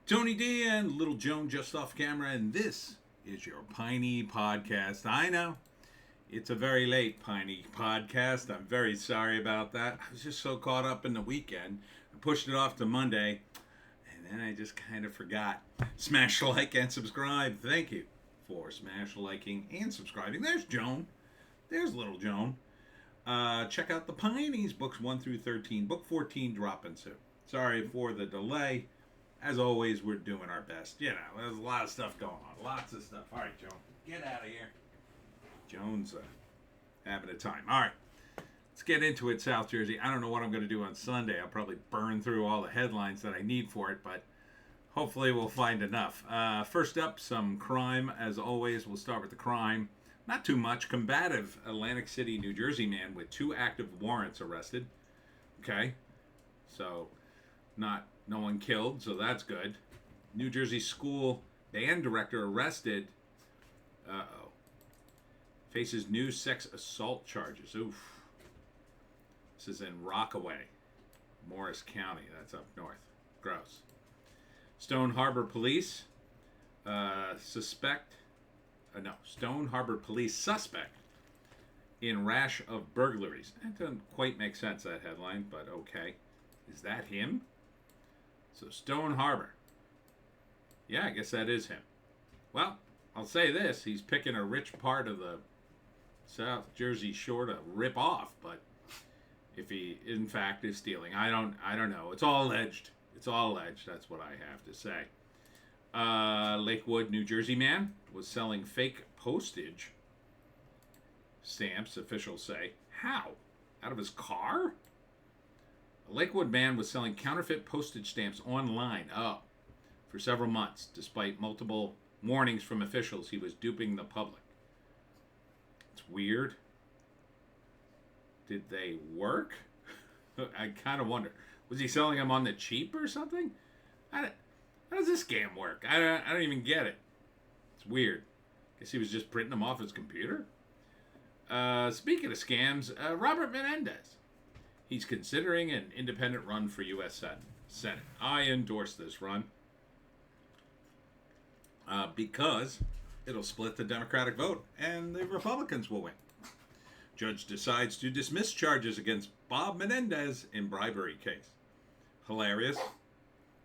Tony D and Little Joan just off camera, and this is your Piney Podcast. I know, it's a very late Piney Podcast. I'm very sorry about that. I was just so caught up in the weekend. I pushed it off to Monday, and then I just kind of forgot. Smash like and subscribe. Thank you for smash liking and subscribing. There's Joan. There's Little Joan. Check out the Pineys, books 1 through 13. Book 14 dropping soon. Sorry for the delay. As always, we're doing our best. You know, there's a lot of stuff going on. Lots of stuff. All right, Joan, get out of here. Joan's having a time. All right, let's get into it, South Jersey. I don't know what I'm going to do on Sunday. I'll probably burn through all the headlines that I need for it, but hopefully we'll find enough. First up, some crime. As always, we'll start with the crime. Not too much. Combative Atlantic City, New Jersey man with 2 active warrants arrested. Okay, so no one killed, so that's good. New Jersey school band director arrested. Faces new sex assault charges. Oof. This is in Rockaway, Morris County. That's up north. Gross. Stone Harbor Police suspect in rash of burglaries. That doesn't quite make sense, that headline, but okay. Is that him? So Stone Harbor. Yeah, I guess that is him. Well, I'll say this. He's picking a rich part of the South Jersey shore to rip off, but if he in fact is stealing, I don't know. It's all alleged. It's all alleged. That's what I have to say. Lakewood, New Jersey man was selling fake postage stamps, officials say. How? Out of his car? A Lakewood man was selling counterfeit postage stamps online for several months. Despite multiple warnings from officials, he was duping the public. It's weird. Did they work? I kind of wonder. Was he selling them on the cheap or something? How does this scam work? I don't even get it. It's weird. Guess he was just printing them off his computer. Speaking of scams, Robert Menendez. He's considering an independent run for U.S. Senate. I endorse this run because it'll split the Democratic vote and the Republicans will win. Judge decides to dismiss charges against Bob Menendez in bribery case. Hilarious.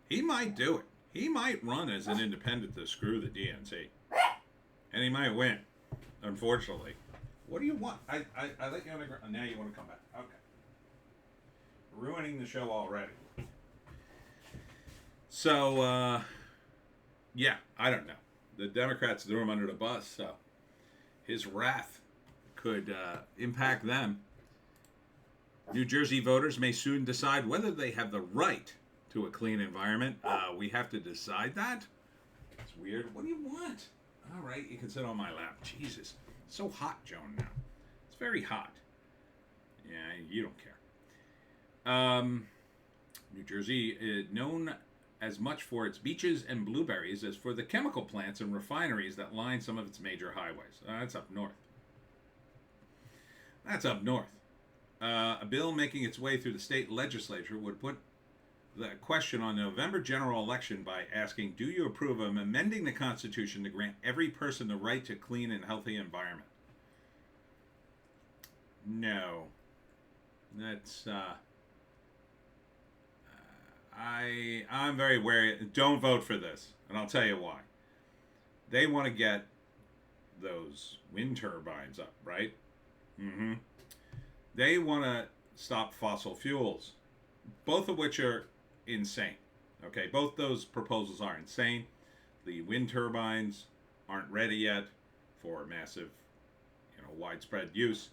He might do it. He might run as an independent to screw the DNC. And he might win, unfortunately. What do you want? I let you on the ground. Now you want to come back. Okay. Ruining the show already. So, yeah, I don't know. The Democrats threw him under the bus, so his wrath could impact them. New Jersey voters may soon decide whether they have the right to a clean environment. We have to decide that? It's weird. What do you want? All right, you can sit on my lap. Jesus. It's so hot, Joan, now. It's very hot. Yeah, you don't care. New Jersey is known as much for its beaches and blueberries as for the chemical plants and refineries that line some of its major highways. That's up north. That's up north. A bill making its way through the state legislature would put the question on the November general election by asking, do you approve of amending the Constitution to grant every person the right to clean and healthy environment? No. That's, I'm very wary. Don't vote for this, and I'll tell you why. They want to get those wind turbines up, right? Mm-hmm. They want to stop fossil fuels, both of which are insane. Okay, both those proposals are insane. The wind turbines aren't ready yet for massive, widespread use.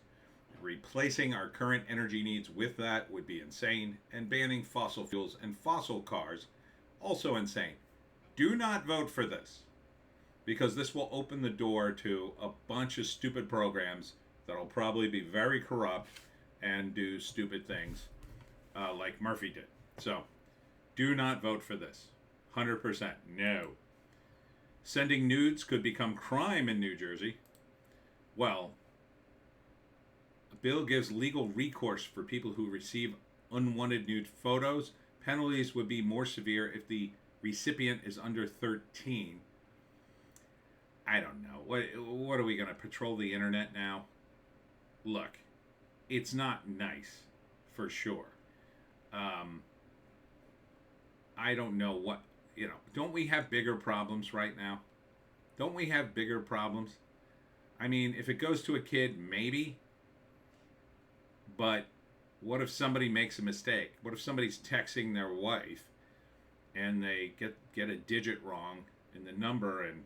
Replacing our current energy needs with that would be insane, and banning fossil fuels and fossil cars, also insane. Do not vote for this, because this will open the door to a bunch of stupid programs that'll probably be very corrupt and do stupid things like Murphy did. So, do not vote for this. 100% no. Sending nudes could become crime in New Jersey. Well, a bill gives legal recourse for people who receive unwanted nude photos. Penalties would be more severe if the recipient is under 13. I don't know. What are we going to patrol the internet now? Look, it's not nice, for sure. I don't know what, don't we have bigger problems right now? Don't we have bigger problems? I mean, if it goes to a kid, maybe. But what if somebody makes a mistake? What if somebody's texting their wife and they get a digit wrong in the number and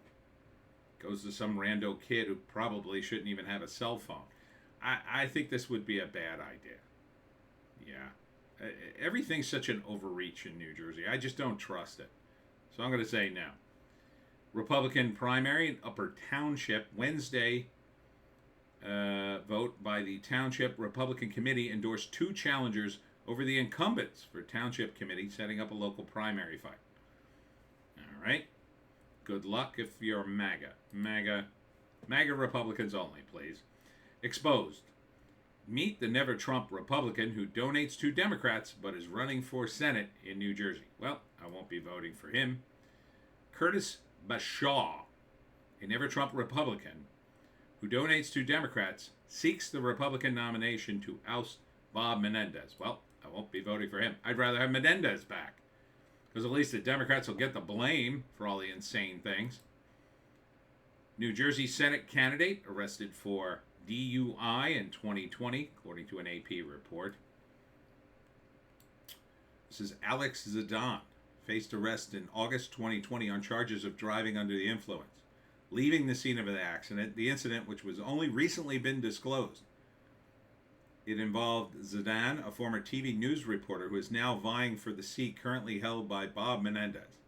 goes to some rando kid who probably shouldn't even have a cell phone? I think this would be a bad idea. Yeah. Everything's such an overreach in New Jersey. I just don't trust it. So I'm going to say no. Republican primary in Upper Township. Wednesday, vote by the Township Republican Committee endorsed 2 challengers over the incumbents for Township Committee, setting up a local primary fight. All right. Good luck if you're MAGA. MAGA Republicans only, please. Exposed. Meet the Never Trump Republican who donates to Democrats but is running for Senate in New Jersey. Well, I won't be voting for him. Curtis Bashaw, a Never Trump Republican who donates to Democrats, seeks the Republican nomination to oust Bob Menendez. Well, I won't be voting for him. I'd rather have Menendez back, because at least the Democrats will get the blame for all the insane things. New Jersey Senate candidate arrested for DUI in 2020, according to an AP report. This is Alex Zidane, faced arrest in August 2020 on charges of driving under the influence, leaving the scene of the accident, the incident which was only recently been disclosed. It involved Zidane, a former TV news reporter who is now vying for the seat currently held by Bob Menendez.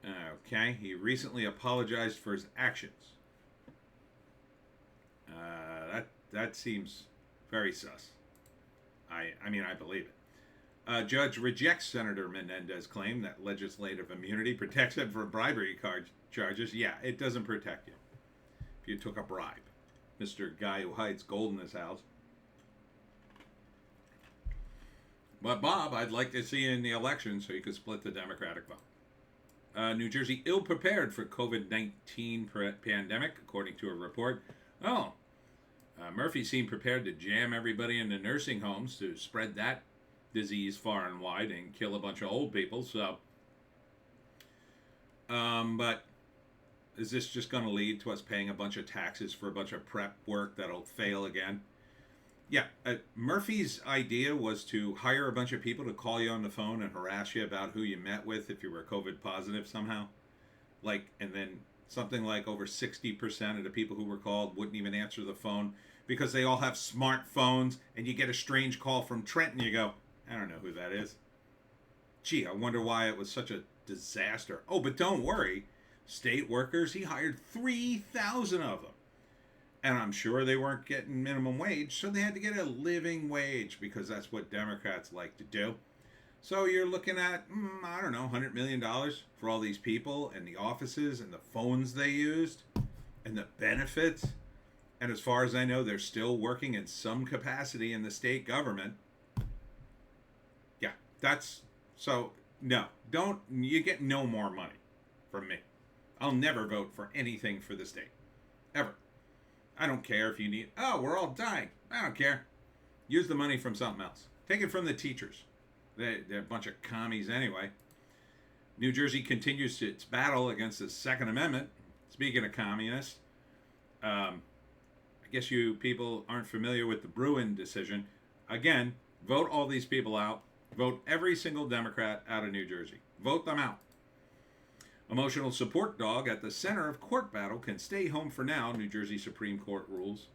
Okay, he recently apologized for his actions. That seems very sus. I mean, I believe it. Judge rejects Senator Menendez's claim that legislative immunity protects him from bribery charges. Yeah, it doesn't protect you if you took a bribe. Mr. Guy who hides gold in his house. But Bob, I'd like to see you in the election so you could split the Democratic vote. New Jersey ill-prepared for COVID-19 pandemic, according to a report. Murphy seemed prepared to jam everybody into nursing homes to spread that disease far and wide and kill a bunch of old people. So, but is this just going to lead to us paying a bunch of taxes for a bunch of prep work that'll fail again? Yeah, Murphy's idea was to hire a bunch of people to call you on the phone and harass you about who you met with if you were COVID positive somehow. And then something like over 60% of the people who were called wouldn't even answer the phone because they all have smartphones, and you get a strange call from Trent and you go, I don't know who that is. Gee, I wonder why it was such a disaster. Oh, but don't worry. State workers, he hired 3,000 of them. And I'm sure they weren't getting minimum wage, so they had to get a living wage because that's what Democrats like to do. So you're looking at, I don't know, $100 million for all these people and the offices and the phones they used and the benefits. And as far as I know, they're still working in some capacity in the state government. Yeah, no, you get no more money from me. I'll never vote for anything for the state. Ever. I don't care if you need, we're all dying. I don't care. Use the money from something else. Take it from the teachers. They're a bunch of commies anyway. New Jersey continues its battle against the Second Amendment. Speaking of communists, I guess you people aren't familiar with the Bruin decision. Again, vote all these people out. Vote every single Democrat out of New Jersey. Vote them out. Emotional support dog at the center of court battle can stay home for now, New Jersey Supreme Court rules.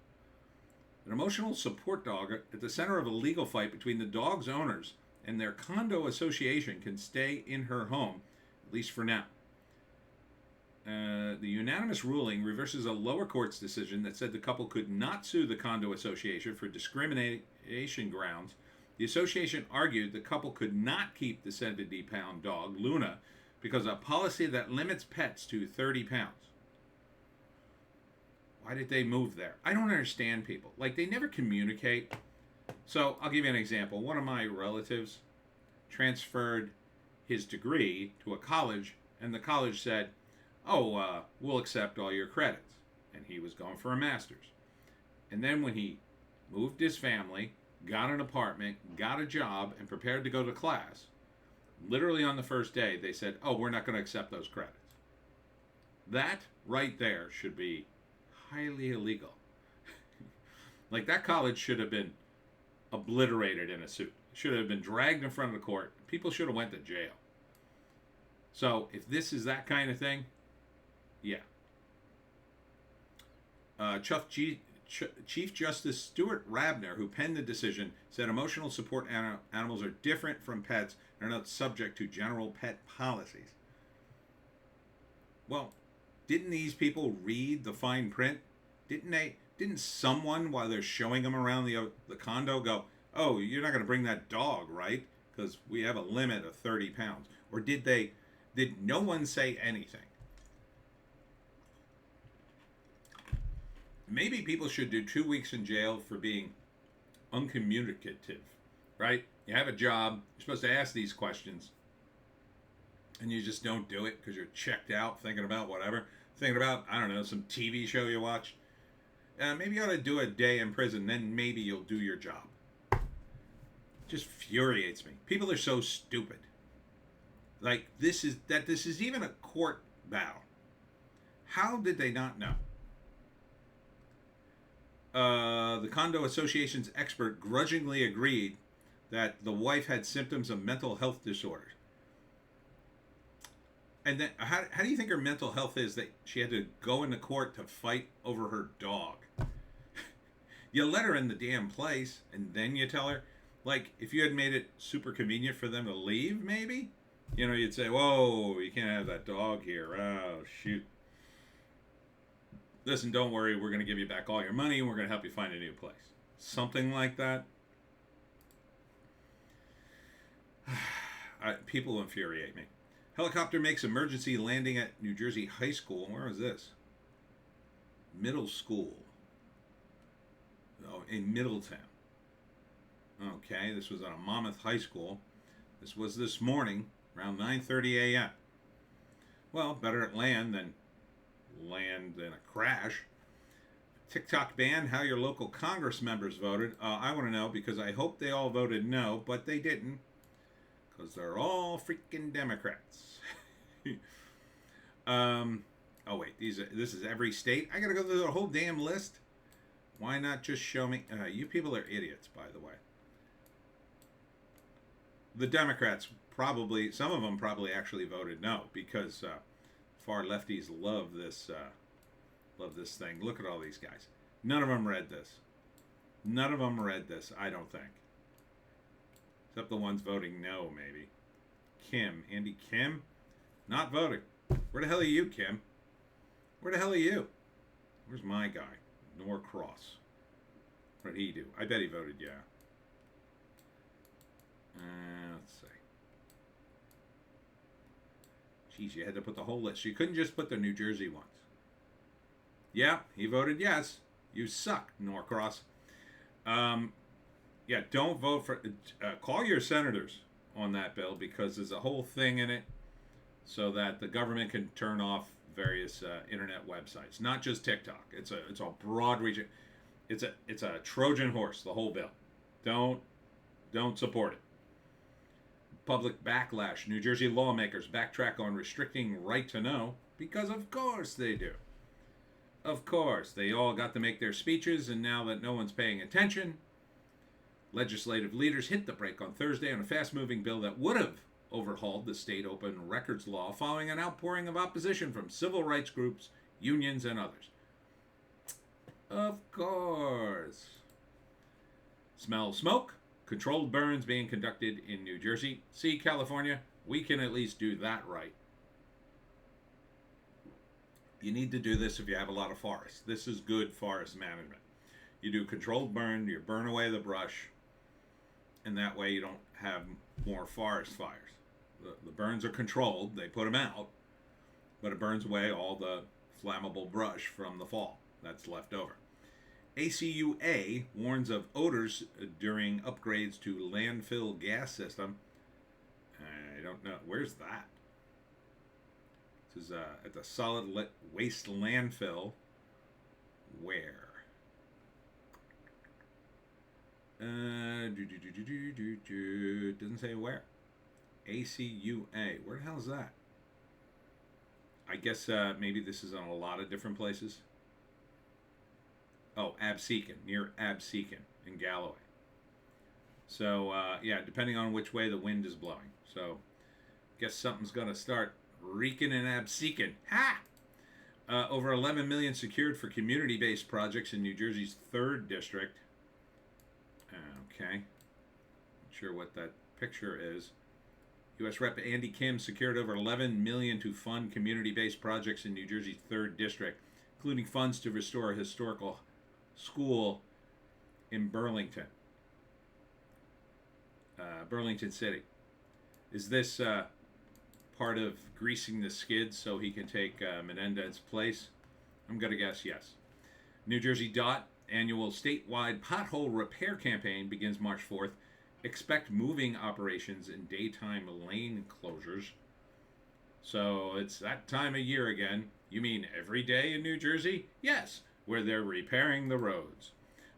An emotional support dog at the center of a legal fight between the dog's owners and their condo association can stay in her home, at least for now. The unanimous ruling reverses a lower court's decision that said the couple could not sue the condo association for discrimination grounds. The association argued the couple could not keep the 70-pound dog, Luna, because of a policy that limits pets to 30 pounds. Why did they move there? I don't understand people. They never communicate. So I'll give you an example. One of my relatives transferred his degree to a college, and the college said, "Oh, we'll accept all your credits." And he was going for a master's. And then when he moved his family, got an apartment, got a job, and prepared to go to class, literally on the first day, they said, "Oh, we're not going to accept those credits." That right there should be highly illegal. Like, that college should have been obliterated in a suit. Should have been dragged in front of the court. People should have went to jail. So if this is that kind of thing, yeah. Chief Justice Stuart Rabner, who penned the decision, said emotional support animals are different from pets and are not subject to general pet policies. Well, didn't these people read the fine print? Didn't someone, while they're showing them around the condo, go, "Oh, you're not going to bring that dog, right? Because we have a limit of 30 pounds. Or did no one say anything? Maybe people should do 2 weeks in jail for being uncommunicative, right? You have a job, you're supposed to ask these questions, and you just don't do it because you're checked out thinking about whatever. Thinking about, I don't know, some TV show you watch. Maybe you ought to do a day in prison, then maybe you'll do your job. Just infuriates me. People are so stupid. Like, this is even a court battle. How did they not know? The condo association's expert grudgingly agreed that the wife had symptoms of mental health disorders. And then, how do you think her mental health is that she had to go into court to fight over her dog? You let her in the damn place, and then you tell her, like, if you had made it super convenient for them to leave, maybe, you'd say, "Whoa, you can't have that dog here. Oh, shoot. Listen, don't worry, we're going to give you back all your money, and we're going to help you find a new place." Something like that. People infuriate me. Helicopter makes emergency landing at New Jersey high school. Where is this? Middle school. Oh, in Middletown. Okay, this was at a Monmouth High School. This was this morning, around 9:30 a.m. Well, better at land than a crash. TikTok ban, how your local Congress members voted. I want to know because I hope they all voted no, but they didn't. Because they're all freaking Democrats. Oh wait, this is every state. I gotta go through the whole damn list. Why not just show me? You people are idiots, by the way. The Democrats probably, some of them probably actually voted no because far lefties love this thing. Look at all these guys. None of them read this. None of them read this, I don't think. Except the ones voting no, maybe. Andy Kim, not voting. Where the hell are you, Kim? Where the hell are you? Where's my guy? Norcross. What did he do? I bet he voted yeah. Let's see. Geez, you had to put the whole list. You couldn't just put the New Jersey ones. Yeah, he voted yes. You suck, Norcross. Yeah, don't vote for... call your senators on that bill because there's a whole thing in it so that the government can turn off various internet websites, not just TikTok. It's a broad region. It's a Trojan horse, the whole bill. Don't support it. Public backlash. New Jersey lawmakers backtrack on restricting right to know because of course they do. Of course, they all got to make their speeches, and now that no one's paying attention, legislative leaders hit the brake on Thursday on a fast-moving bill that would have overhauled the state open records law following an outpouring of opposition from civil rights groups, unions, and others. Of course. Smell smoke. Controlled burns being conducted in New Jersey. See, California, we can at least do that right. You need to do this if you have a lot of forest. This is good forest management. You do controlled burn, you burn away the brush, and that way you don't have more forest fires. The burns are controlled, they put them out, but it burns away all the flammable brush from the fall that's left over. ACUA warns of odors during upgrades to landfill gas system. I don't know. Where's that? This is at the solid waste landfill. Where? Doesn't say where. ACUA. Where the hell is that? I guess maybe this is on a lot of different places. Oh, Absecon, near Absecon in Galloway. So, yeah, depending on which way the wind is blowing. So, guess something's going to start reeking in Absecon. Ha! Over 11 million secured for community-based projects in New Jersey's 3rd district. Okay. Not sure what that picture is. U.S. Rep. Andy Kim secured over 11 million to fund community-based projects in New Jersey's 3rd district, including funds to restore a historical school in Burlington. Burlington City. Is this part of greasing the skids so he can take Menendez's place? I'm going to guess yes. New Jersey DOT annual statewide pothole repair campaign begins March 4th. Expect moving operations in daytime lane closures. So it's that time of year again. You mean every day in New Jersey? Yes, where they're repairing the roads.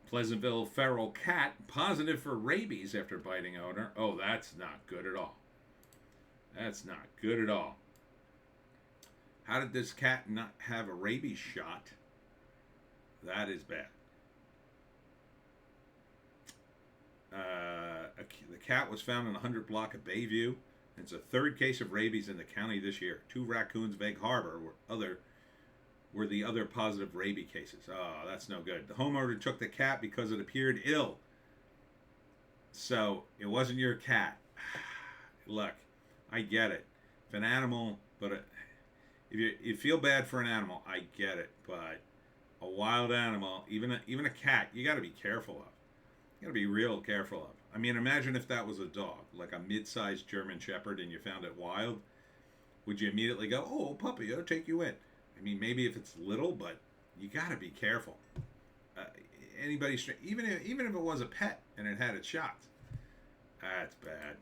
Pleasantville feral cat positive for rabies after biting owner. Oh, that's not good at all. That's not good at all. How did this cat not have a rabies shot? That is bad. The cat was found in the 100 block of Bayview. It's a 3rd case of rabies in the county this year. 2 raccoons, Vague Harbor, were the other positive rabies cases. Oh, that's no good. The homeowner took the cat because it appeared ill. So it wasn't your cat. Look, I get it. If an animal, if you feel bad for an animal, I get it. But a wild animal, even a cat, you got to be careful of. You got to be real careful of. I mean, imagine if that was a dog, like a mid-sized German Shepherd, and you found it wild. Would you immediately go, "Oh, puppy, I'll take you in"? I mean, maybe if it's little, but you got to be careful. Even if it was a pet and it had its shots, that's bad.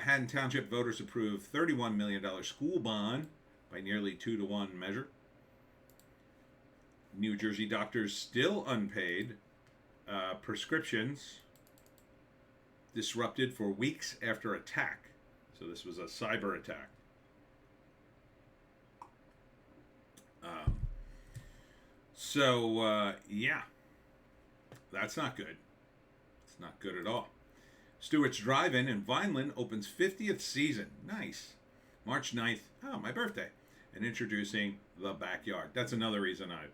Haddon Township voters approved $31 million school bond by nearly 2-to-1 measure. New Jersey doctors still unpaid. Prescriptions disrupted for weeks after attack. So this was a cyber attack. Yeah, that's not good. It's not good at all. Stewart's Drive-In in Vineland opens 50th season. Nice. March 9th. Oh, my birthday. And introducing The Backyard. That's another reason I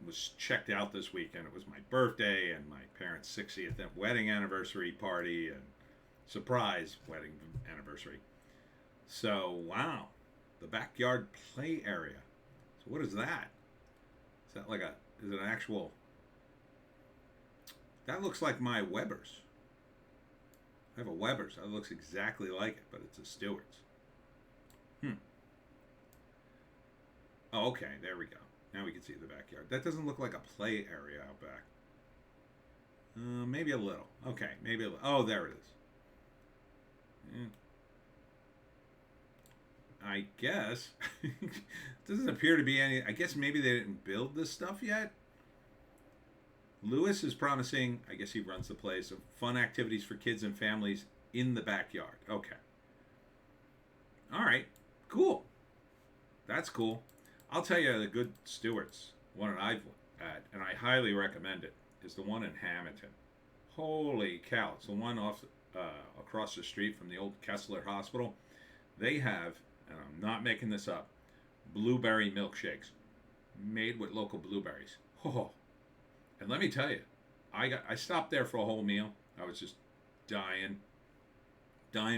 was checked out this weekend. It was my birthday and my parents' 60th wedding anniversary party and surprise wedding anniversary. So, wow. The backyard play area. So what is that? Is that is it an actual... That looks like my Weber's. I have a Weber's. That looks exactly like it, but it's a Stewart's. Oh, okay. There we go. Now we can see the backyard. That doesn't look like a play area out back. Maybe a little. Okay, maybe a little. Oh, there it is. I guess. Doesn't appear to be any... I guess maybe they didn't build this stuff yet. Lewis is promising, I guess he runs the place, of fun activities for kids and families in the backyard. Okay. All right. Cool. That's cool. I'll tell you the good Stewart's, one that I've had, and I highly recommend it, is the one in Hamilton. Holy cow. It's the one across the street from the old Kessler Hospital. They have, and I'm not making this up, blueberry milkshakes made with local blueberries. Oh. And let me tell you, I stopped there for a whole meal. I was just dying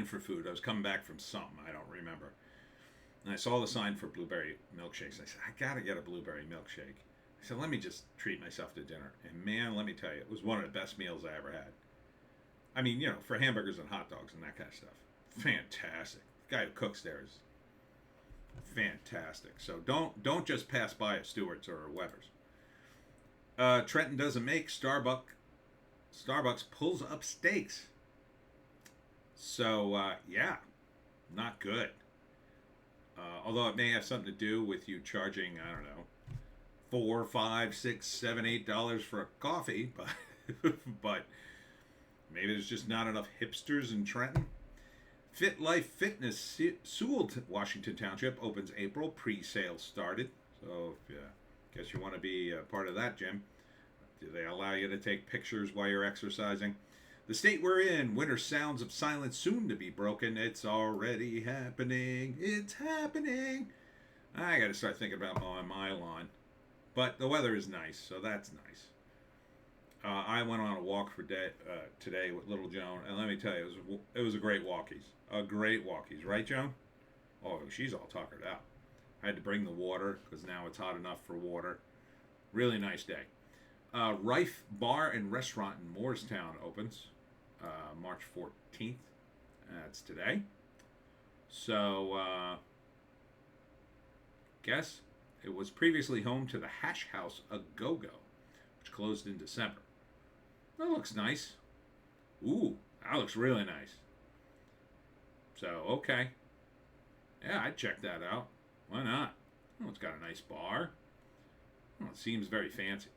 for food. I was coming back from something, I don't remember. And I saw the sign for blueberry milkshakes. I said, I gotta get a blueberry milkshake. I said, let me just treat myself to dinner. And man, let me tell you, it was one of the best meals I ever had. I mean, you know, for hamburgers and hot dogs and that kind of stuff. Fantastic. The guy who cooks there is fantastic. So don't just pass by a Stewart's or a Weber's. Trenton doesn't make. Starbucks pulls up stakes. So, yeah, not good. Although it may have something to do with you charging, I don't know, $4, $5, $6, $7, $8 for a coffee, but but maybe there's just not enough hipsters in Trenton. Fit Life Fitness, Sewell, Washington Township, opens April. Pre-sale started. So if you guess you want to be a part of that gym, do they allow you to take pictures while you're exercising? The state we're in, winter sounds of silence soon to be broken. It's already happening. It's happening. I got to start thinking about mowing my lawn. But the weather is nice, so that's nice. I went on a walk today with little Joan, and let me tell you, it was a great walkies. A great walkies, right, Joan? Oh, she's all tuckered out. I had to bring the water because now it's hot enough for water. Really nice day. Rife Bar and Restaurant in Moorestown opens March 14th. That's today. So, guess it was previously home to the Hash House A Go-Go, which closed in December. That looks nice. Ooh, that looks really nice. So, okay. Yeah, I'd check that out. Why not? Oh, it's got a nice bar. Oh, it seems very fancy.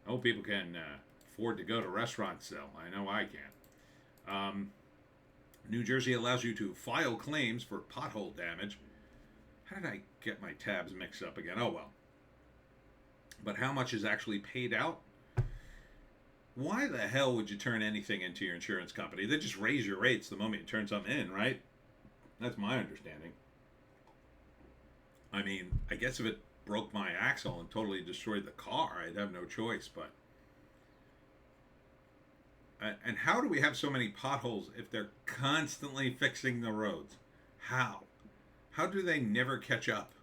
I hope people can afford to go to restaurants still. I know I can. New Jersey allows you to file claims for pothole damage. How did I get my tabs mixed up again? Oh, well. But how much is actually paid out? Why the hell would you turn anything into your insurance company? They just raise your rates the moment you turn something in, right? That's my understanding. I mean, I guess if it broke my axle and totally destroyed the car, I'd have no choice, but... And how do we have so many potholes if they're constantly fixing the roads? How? How do they never catch up?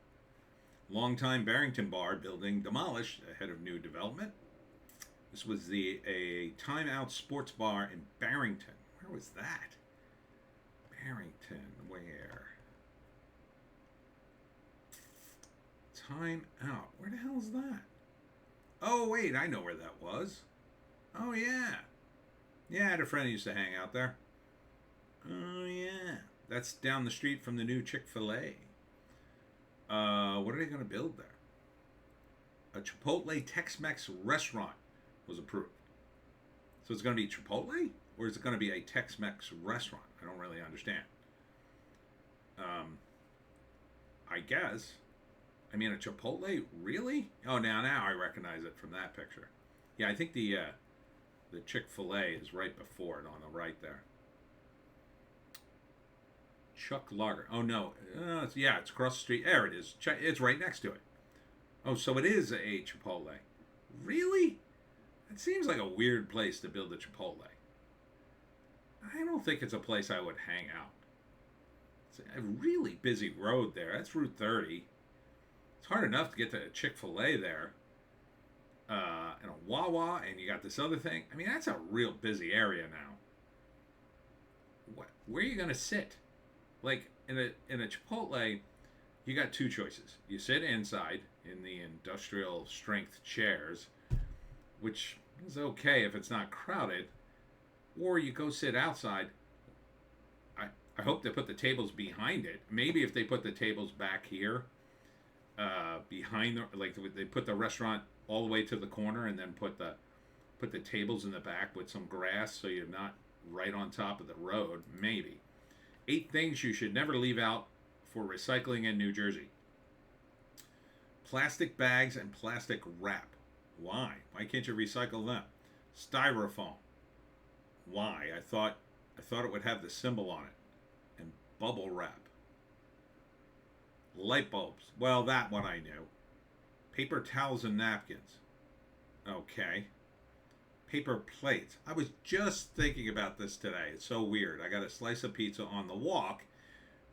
Longtime Barrington Bar building demolished ahead of new development. This was a Time-Out Sports Bar in Barrington. Where was that? Barrington, where? Time Out. Where the hell is that? Oh, wait, I know where that was. Oh, yeah. Yeah, I had a friend who used to hang out there. Oh, yeah. That's down the street from the new Chick-fil-A. What are they going to build there? A Chipotle Tex-Mex restaurant was approved. So it's going to be Chipotle? Or is it going to be a Tex-Mex restaurant? I don't really understand. I guess. I mean, a Chipotle? Really? Oh, now I recognize it from that picture. Yeah, I think the Chick-fil-A is right before it on the right there. Chuck Lager. Oh, no. It's across the street. There it is. It's right next to it. Oh, so it is a Chipotle. Really? It seems like a weird place to build a Chipotle. I don't think it's a place I would hang out. It's a really busy road there. That's Route 30. It's hard enough to get to Chick-fil-A there. And a Wawa, and you got this other thing. I mean, that's a real busy area now. Where are you going to sit? Like, in a Chipotle, you got two choices. You sit inside in the industrial strength chairs, which is okay if it's not crowded, or you go sit outside. I hope they put the tables behind it. Maybe if they put the tables back here, behind they put the restaurant all the way to the corner and then put the tables in the back with some grass so you're not right on top of the road. Maybe. 8 things you should never leave out for recycling in New Jersey. Plastic bags and plastic wrap. Why? Why can't you recycle them? Styrofoam. Why? I thought it would have the symbol on it. And bubble wrap. Light bulbs. Well, that one I knew. Paper towels and napkins. Okay. Paper plates. I was just thinking about this today. It's so weird. I got a slice of pizza on the walk,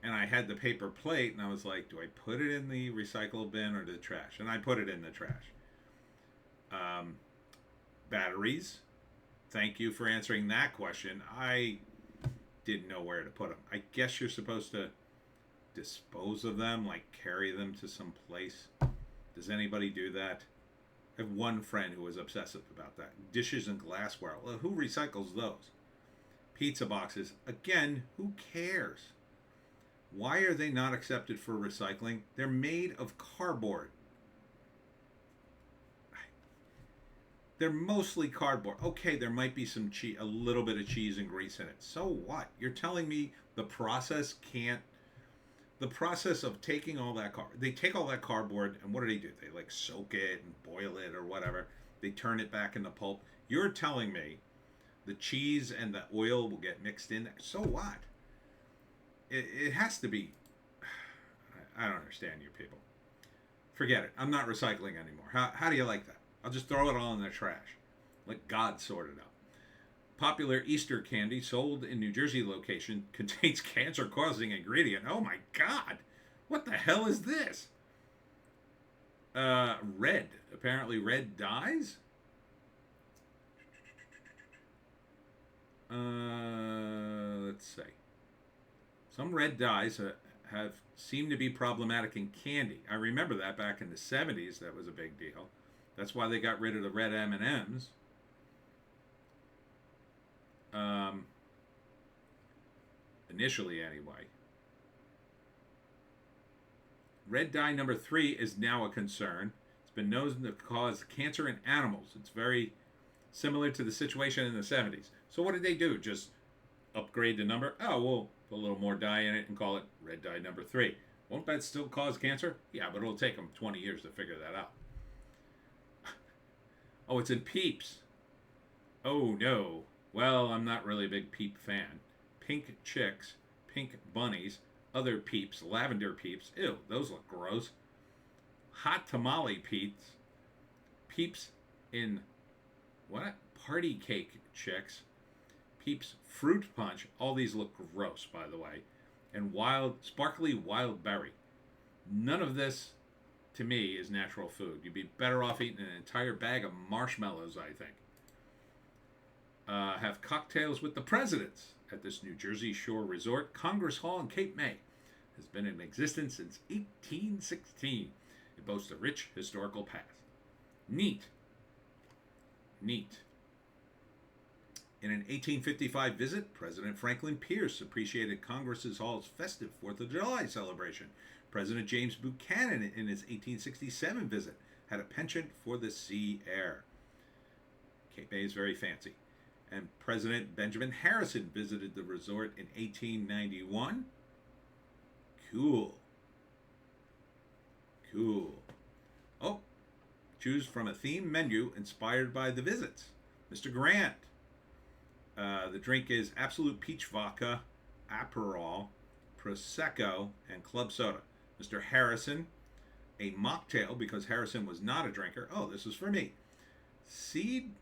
and I had the paper plate, and I was like, do I put it in the recycle bin or the trash? And I put it in the trash. Batteries. Thank you for answering that question. I didn't know where to put them. I guess you're supposed to dispose of them, like carry them to some place. Does anybody do that? I have one friend who was obsessive about that. Dishes and glassware. Well, who recycles those? pizza boxes. Again, who cares? Why are they not accepted for recycling? They're made of cardboard. They're mostly cardboard. Okay, there might be some cheese, a little bit of cheese and grease in it. So what? You're telling me the process can't. The process of taking all that they take all that cardboard and what do? They like soak it and boil it or whatever. They turn it back into pulp. You're telling me the cheese and the oil will get mixed in there. So what? It has to be. I don't understand you people. Forget it. I'm not recycling anymore. How do you like that? I'll just throw it all in the trash. Let God sort it out. Popular Easter candy sold in New Jersey location contains cancer-causing ingredient. Oh my God. What the hell is this? Red. Apparently red dyes? Let's see. Some red dyes have seemed to be problematic in candy. I remember that back in the 70s. That was a big deal. That's why they got rid of the red M&Ms. Initially, anyway. Red dye number 3 is now a concern. It's been known to cause cancer in animals. It's very similar to the situation in the 70s. So what did they do? Just upgrade the number? Oh, we'll put a little more dye in it and call it red dye number 3. Won't that still cause cancer? Yeah, but it'll take them 20 years to figure that out. Oh, it's in Peeps. Oh, no. Well, I'm not really a big Peep fan. Pink chicks, pink bunnies, other Peeps, lavender Peeps. Ew, those look gross. Hot tamale Peeps. Peeps in, what? Party cake chicks. Peeps fruit punch. All these look gross, by the way. And sparkly wild berry. None of this, to me, is natural food. You'd be better off eating an entire bag of marshmallows, I think. Have cocktails with the presidents at this New Jersey Shore resort. Congress Hall in Cape May has been in existence since 1816. It boasts a rich historical past. Neat. In an 1855 visit, President Franklin Pierce appreciated Congress Hall's festive 4th of July celebration. President James Buchanan, in his 1867 visit, had a penchant for the sea air. Cape May is very fancy. And President Benjamin Harrison visited the resort in 1891. Cool. Oh, choose from a themed menu inspired by the visits. Mr. Grant. The drink is Absolute Peach Vodka, Aperol, Prosecco, and Club Soda. Mr. Harrison, a mocktail, because Harrison was not a drinker. Oh, this is for me. Seed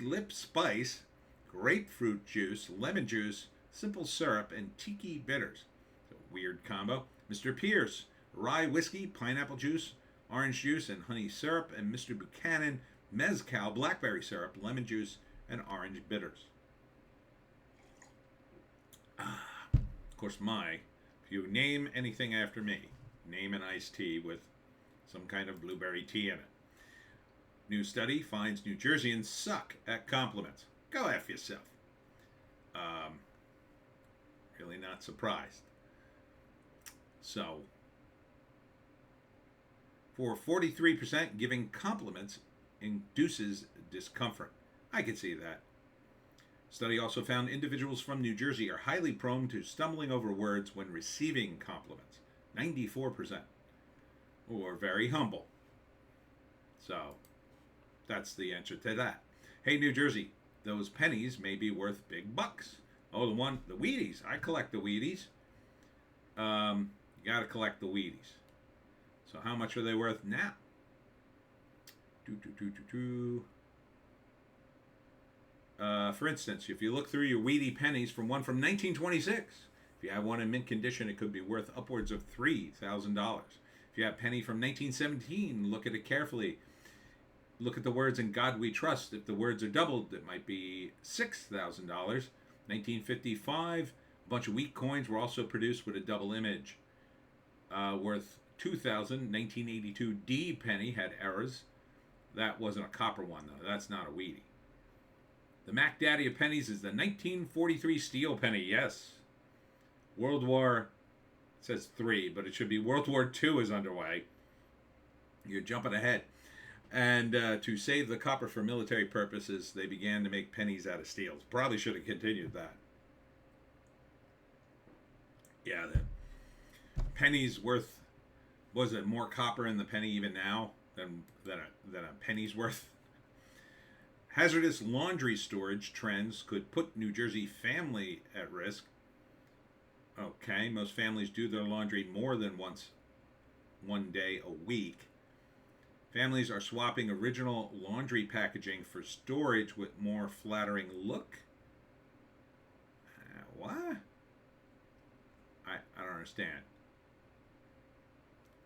lip spice, grapefruit juice, lemon juice, simple syrup, and tiki bitters. It's a weird combo. Mr. Pierce, rye whiskey, pineapple juice, orange juice, and honey syrup. And Mr. Buchanan, mezcal, blackberry syrup, lemon juice, and orange bitters. Of course, if you name anything after me, name an iced tea with some kind of blueberry tea in it. New study finds New Jerseyans suck at compliments. Go F yourself. Really not surprised. So, for 43%, giving compliments induces discomfort. I can see that. Study also found individuals from New Jersey are highly prone to stumbling over words when receiving compliments. 94%. Or very humble. So, that's the answer to that. Hey, New Jersey, those pennies may be worth big bucks. Oh, the Wheaties. I collect the Wheaties. You gotta collect the Wheaties. So how much are they worth now? For instance, if you look through your Wheatie pennies from 1926, if you have one in mint condition, it could be worth upwards of $3,000. If you have a penny from 1917, look at it carefully. Look at the words "In God We Trust." If the words are doubled, it might be $6,000. 1955, a bunch of wheat coins were also produced with a double image, worth $2,000. 1982 D penny had errors. That wasn't a copper one, though. That's not a Wheatie. The Mac Daddy of pennies is the 1943 steel penny. Yes. World War, it says 3, but it should be World War II is underway. You're jumping ahead. And to save the copper for military purposes, they began to make pennies out of steel. Probably should have continued that. Yeah, the penny's worth, was it more copper in the penny even now than a penny's worth? Hazardous laundry storage trends could put New Jersey family at risk. Okay, most families do their laundry more than one day a week. Families are swapping original laundry packaging for storage with more flattering look. What? I don't understand.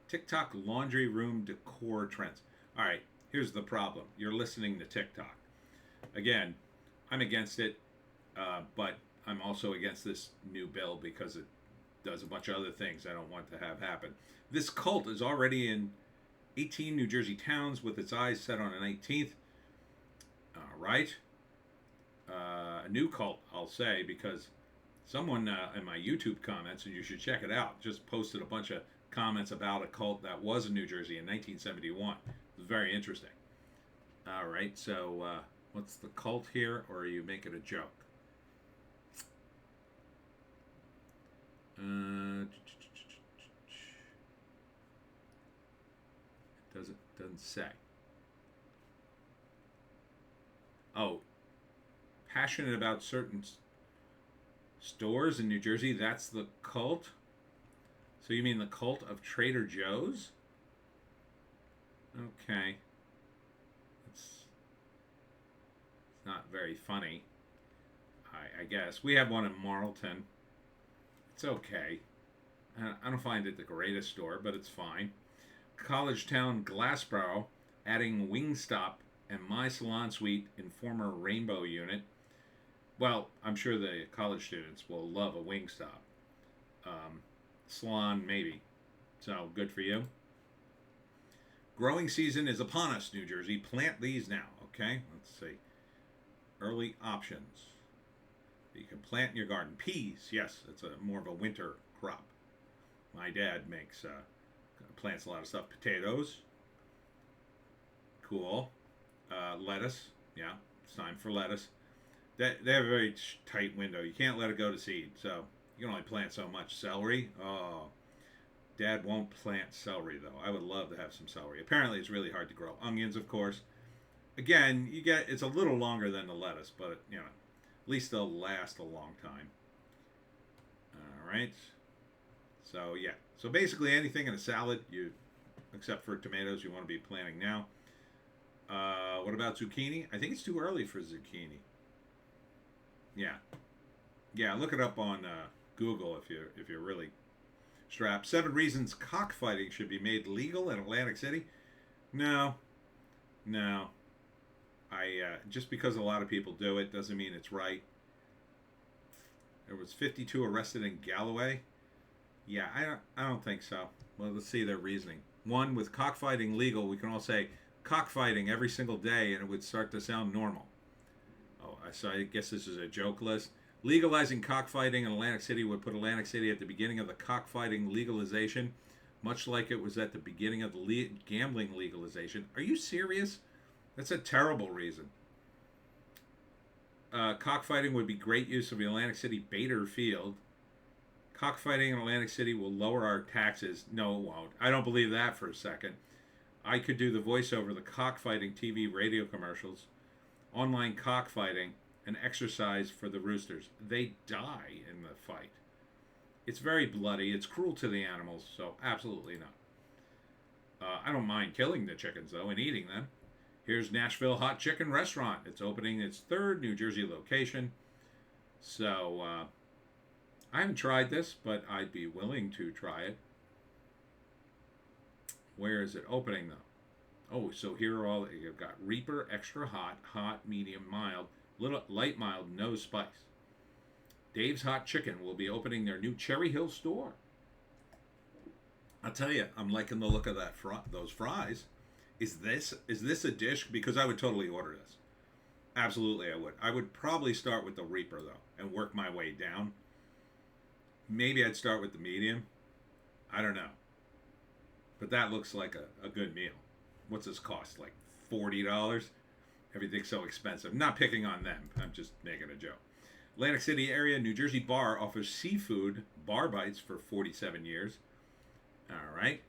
TikTok laundry room decor trends. All right, here's the problem. You're listening to TikTok. Again, I'm against it, but I'm also against this new bill because it does a bunch of other things I don't want to have happen. This cult is already in 18 New Jersey towns with its eyes set on the 19th. All right. A new cult, I'll say, because someone in my YouTube comments, and you should check it out, just posted a bunch of comments about a cult that was in New Jersey in 1971. It was very interesting. All right, so what's the cult here, or are you making a joke? It doesn't say. Oh, passionate about certain stores in New Jersey, that's the cult? So you mean the cult of Trader Joe's? Okay. It's not very funny, I guess. We have one in Marlton. It's okay. I don't find it the greatest store, but it's fine. College Town Glassboro adding Wingstop and My Salon Suite in former Rainbow unit. Well, I'm sure the college students will love a Wingstop. Salon, maybe. So, good for you. Growing season is upon us, New Jersey. Plant these now, okay? Let's see. Early options. You can plant in your garden. Peas, yes, it's more of a winter crop. My dad plants a lot of stuff. Potatoes. Cool. Lettuce. Yeah, it's time for lettuce. They have a very tight window. You can't let it go to seed, so you can only plant so much. Celery. Oh, Dad won't plant celery, though. I would love to have some celery. Apparently, it's really hard to grow. Onions, of course. Again, it's a little longer than the lettuce, but, at least they'll last a long time. All right. So, yeah. So, basically, anything in a salad, except for tomatoes, you want to be planting now. What about zucchini? I think it's too early for zucchini. Yeah, look it up on Google if you're really strapped. 7 reasons cockfighting should be made legal in Atlantic City. No. Just because a lot of people do it doesn't mean it's right. There was 52 arrested in Galloway. Yeah, I don't think so. Well, let's see their reasoning. 1, with cockfighting legal, we can all say cockfighting every single day, and it would start to sound normal. Oh, so I guess this is a joke list. Legalizing cockfighting in Atlantic City would put Atlantic City at the beginning of the cockfighting legalization, much like it was at the beginning of the gambling legalization. Are you serious? That's a terrible reason. Cockfighting would be great use of the Atlantic City Bader Field. Cockfighting in Atlantic City will lower our taxes. No, it won't. I don't believe that for a second. I could do the voiceover, the cockfighting TV radio commercials, online cockfighting, and exercise for the roosters. They die in the fight. It's very bloody. It's cruel to the animals, so absolutely not. I don't mind killing the chickens, though, and eating them. Here's Nashville Hot Chicken Restaurant. It's opening its 3rd New Jersey location. So, I haven't tried this, but I'd be willing to try it. Where is it opening, though? Oh, so here are all, you've got Reaper, extra hot, hot, medium, mild, little light, mild, no spice. Dave's Hot Chicken will be opening their new Cherry Hill store. I'll tell you, I'm liking the look of those fries. Is this a dish? Because I would totally order this. Absolutely, I would. I would probably start with the Reaper, though, and work my way down. Maybe I'd start with the medium. I don't know. But that looks like a good meal. What's this cost? Like $40? Everything's so expensive. I'm not picking on them. I'm just making a joke. Atlantic City area New Jersey bar offers seafood bar bites for 47 years. All right.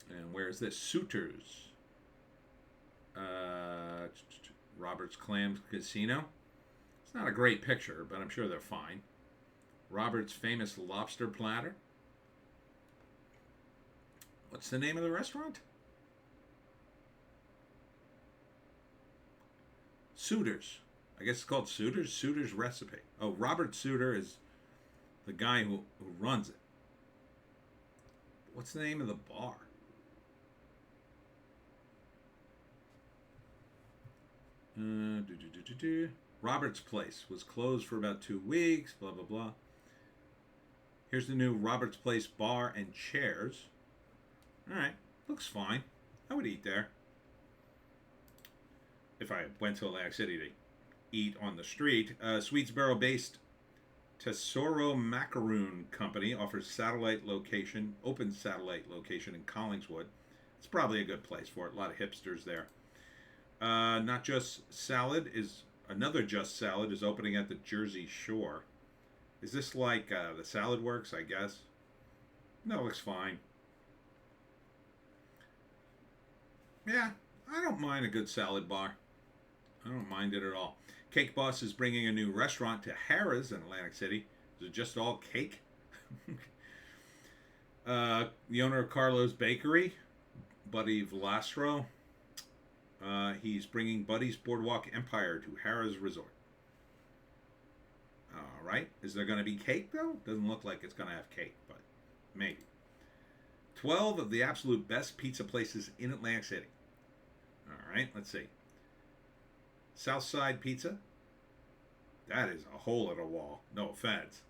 And where's this? Suitors. Robert's Clams Casino. It's not a great picture, but I'm sure they're fine. Robert's Famous Lobster Platter. What's the name of the restaurant? Suitors. I guess it's called Suitors. Suitors Recipe. Oh, Robert Suiter is the guy who runs it. What's the name of the bar? Robert's Place was closed for about 2 weeks. Blah, blah, blah. Here's the new Robert's Place bar and chairs. All right. Looks fine. I would eat there. If I went to Atlantic City to eat on the street. Swedesboro-based Tesoro Macaroon Company offers open satellite location in Collingswood. It's probably a good place for it. A lot of hipsters there. Not Just Salad is another Just Salad is opening at the Jersey Shore. Is this like the Salad Works, I guess? No, it looks fine. Yeah, I don't mind a good salad bar. I don't mind it at all. Cake Boss is bringing a new restaurant to Harrah's in Atlantic City. Is it just all cake? The owner of Carlo's Bakery, Buddy Velastro, he's bringing Buddy's Boardwalk Empire to Harrah's Resort. All right. Is there going to be cake, though? Doesn't look like it's going to have cake, but maybe. 12 of the absolute best pizza places in Atlantic City. All right, let's see. Southside Pizza. That is a hole in a wall. No offense.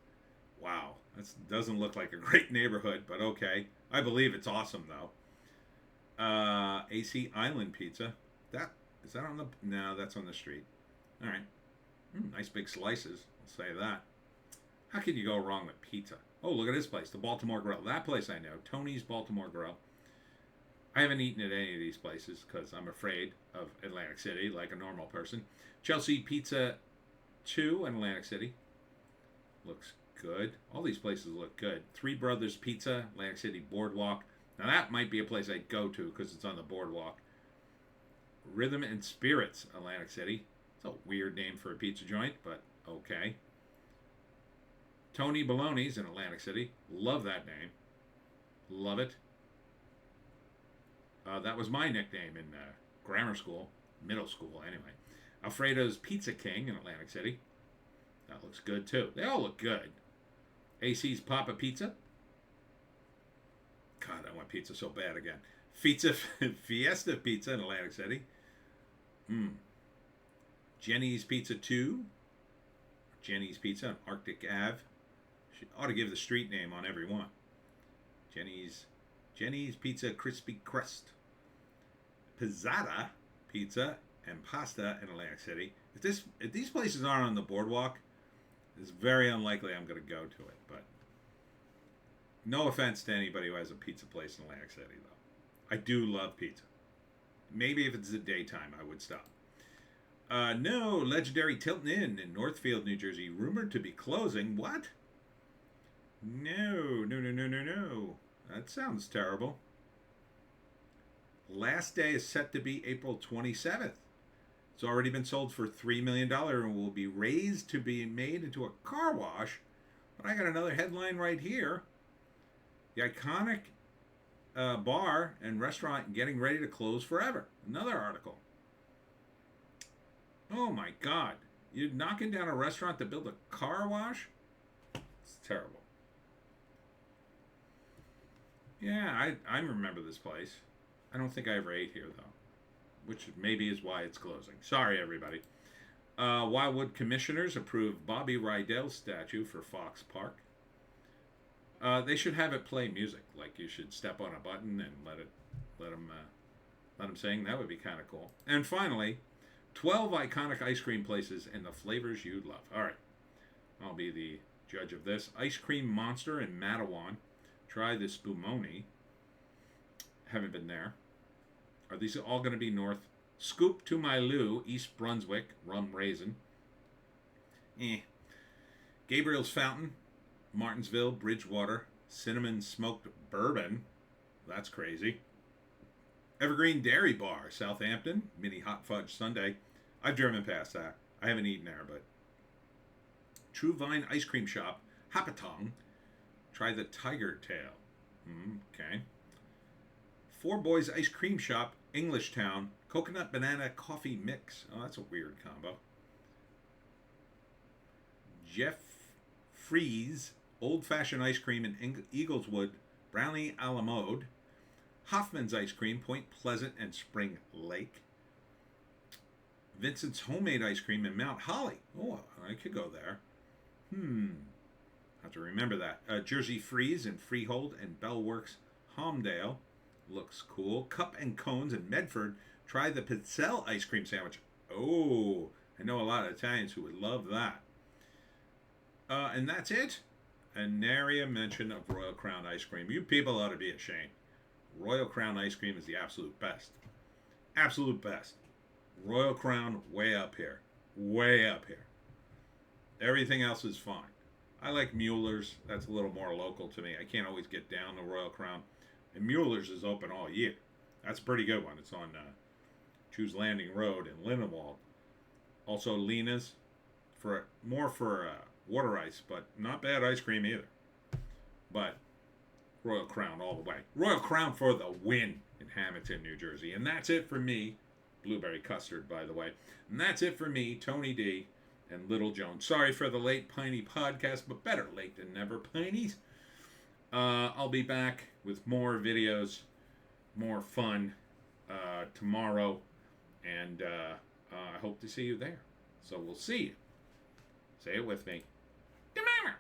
Wow. That doesn't look like a great neighborhood, but okay. I believe it's awesome, though. AC Island Pizza. Is that on the... No, that's on the street. All right. Nice big slices. I'll say that. How can you go wrong with pizza? Oh, look at this place. The Baltimore Grill. That place I know. Tony's Baltimore Grill. I haven't eaten at any of these places because I'm afraid of Atlantic City like a normal person. Chelsea Pizza 2 in Atlantic City. Looks good. All these places look good. Three Brothers Pizza, Atlantic City Boardwalk. Now that might be a place I'd go to because it's on the boardwalk. Rhythm and Spirits, Atlantic City. It's a weird name for a pizza joint, but okay. Tony Baloney's in Atlantic City. Love that name. Love it. That was my nickname in grammar school, middle school anyway. Alfredo's Pizza King in Atlantic City. That looks good too. They all look good. AC's Papa Pizza. God, I want pizza so bad again. Fiesta Pizza in Atlantic City. Jenny's Pizza 2. Jenny's Pizza on Arctic Ave. She ought to give the street name on every one. Jenny's Pizza Crispy Crust. Pizzata Pizza and Pasta in Atlantic City. If these places aren't on the boardwalk, it's very unlikely I'm going to go to it. But no offense to anybody who has a pizza place in Atlantic City, though. I do love pizza. Maybe if it's the daytime, I would stop. No, legendary Tilton Inn in Northfield, New Jersey, rumored to be closing. What? No. That sounds terrible. Last day is set to be April 27th. It's already been sold for $3 million and will be raised to be made into a car wash. But I got another headline right here. The iconic bar and restaurant getting ready to close forever. Another article. Oh my God. You're knocking down a restaurant to build a car wash? It's terrible. Yeah, I remember this place. I don't think I ever ate here, though. Which maybe is why it's closing. Sorry, everybody. Wildwood Commissioners approve Bobby Rydell's statue for Fox Park. They should have it play music. Like you should step on a button and let him sing. That would be kind of cool. And finally, 12 iconic ice cream places and the flavors you'd love. All right. I'll be the judge of this. Ice Cream Monster in Matawan. Try the Spumoni. Haven't been there. Are these all going to be north? Scoop to My Lou, East Brunswick, rum raisin. Gabriel's Fountain, Martinsville, Bridgewater, cinnamon smoked bourbon. That's crazy. Evergreen Dairy Bar, Southampton, mini hot fudge sundae. I've driven past that. I haven't eaten there, but True Vine Ice Cream Shop, Hapatong. Try the Tiger Tail. Okay. Four Boys Ice Cream Shop, Englishtown, Coconut Banana Coffee Mix. Oh, that's a weird combo. Jeff Freeze, Old Fashioned Ice Cream in Eagleswood, Brownlee a la Mode. Hoffman's Ice Cream, Point Pleasant and Spring Lake. Vincent's Homemade Ice Cream in Mount Holly. Oh, I could go there. Have to remember that. Jersey Freeze in Freehold and Bellworks, Homdale. Looks cool. Cup and Cones in Medford. Try the Pizzelle ice cream sandwich. Oh, I know a lot of Italians who would love that. And that's it. And nary a mention of Royal Crown ice cream. You people ought to be ashamed. Royal Crown ice cream is the absolute best. Absolute best. Royal Crown way up here. Way up here. Everything else is fine. I like Mueller's. That's a little more local to me. I can't always get down to Royal Crown. And Mueller's is open all year. That's a pretty good one. It's on Choose Landing Road in Lindenwald. Also Lena's for water ice, but not bad ice cream either. But Royal Crown all the way. Royal Crown for the win in Hamilton, New Jersey. And that's it for me. Blueberry custard, by the way. And that's it for me, Tony D. and Little Joan. Sorry for the late Piney podcast, but better late than never, Pineys. I'll be back with more videos, more fun tomorrow, and I hope to see you there. So we'll see you. Say it with me. Come on.